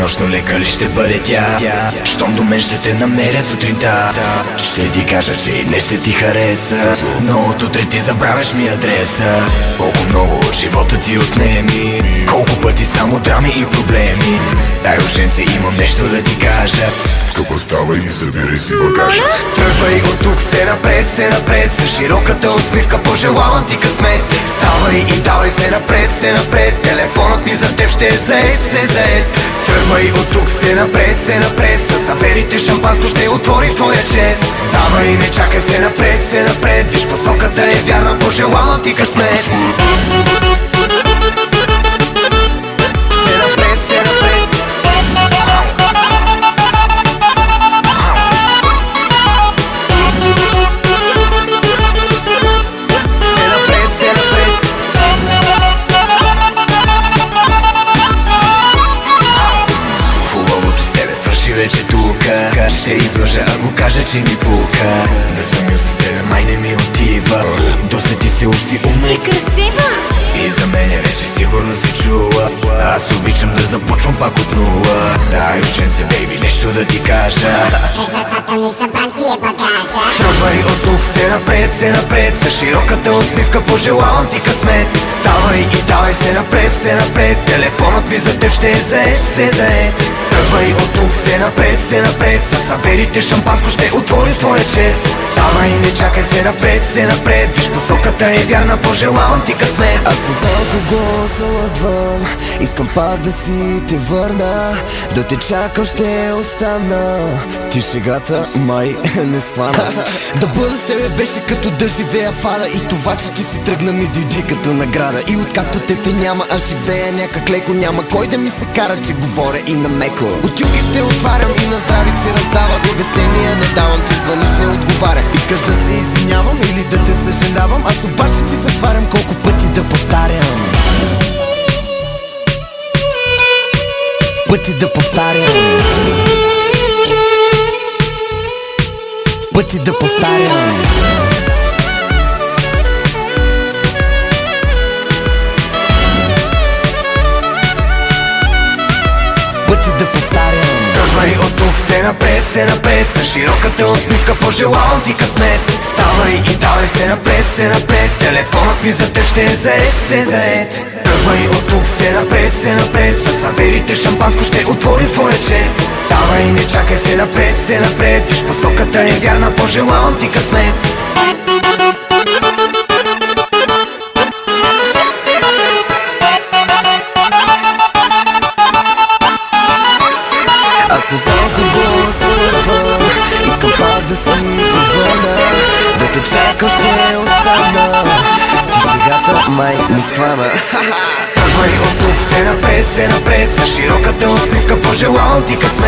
нощно лека ли ще бъде тя? Щом до мен ще те намеря сутринта, ще ти кажа, че и днес ще ти хареса, но от утре ти забравяш ми адреса. Колко много живота ти отнеми, колко пъти само драми и проблеми. Дай, ушенце, имам нещо да ти кажа. Скъпа, ставай и събирай си багажа. Тръгвай от тук, се напред, с широката усмивка пожелавам ти късмет. Ставай и давай се напред, телефонът ми за теб ще е заед. Тръгвай от тук, се напред, с аверите шампанско ще отвори в твоя чест. Давай, не чакай, се напред, виж посоката е вярна, пожелавам ти късмет. Вече тука ще излъжа, ако кажа, че ми пука. Да съм ю с тебе, май не ми отива. Досети се, уж си умна и красива. И за мене вече сигурно си чула. Аз обичам да започвам пак от нула. Дай, ушенце, бейби, нещо да ти кажа. Тата ми събран ти е багажа. Тръгвай от тук, се напред, с широката усмивка пожелавам ти късмет. Ставай и давай се напред, телефонът ми за теб ще е заед. Тръгвай от тук, се напред, с аверите шампанско ще отвори в твоя чест. Давай, не чакай, се напред, виж посоката е вярна, пожелавам ти късмет. Аз не знам кого се лъгвам, искам пак да си те върна, да те чакам ще остана. Ти шегата май не схвана. Да бъда с тебе беше като да живея в ада, и това, че ти си тръгна ми дойде като награда. И откакто те няма, аз живея някак леко, няма кой да ми се кара, че говоря и на меко. От юги ще отварям и на здрави се раздавам, обяснения не давам, ти звъниш не отговаря. Искаш да се извинявам или да те съжалявам, аз обаче ти затварям, колко пъти да повтарям. Пъти да повтарям. Пъти да повтарям. Пъти да повтарям. Тръгвай от тук, се напред, с широката усмивка пожелавам ти късмет. Ставай и давай се напред, телефонът ми за теб ще е заед. Тръгвай от тук, се напред, с аверите шампанско ще отвори в твоя чест. Давай, не чакай, се напред, виж посоката е вярна, пожелавам ти късмет. Аз не знам кого се лъгвам, искам пак да си те върна, да те чакам ще остана. Ти шегата май не схвана. Тръгвай от тук, се напред, с широката усмивка пожелавам ти късмет.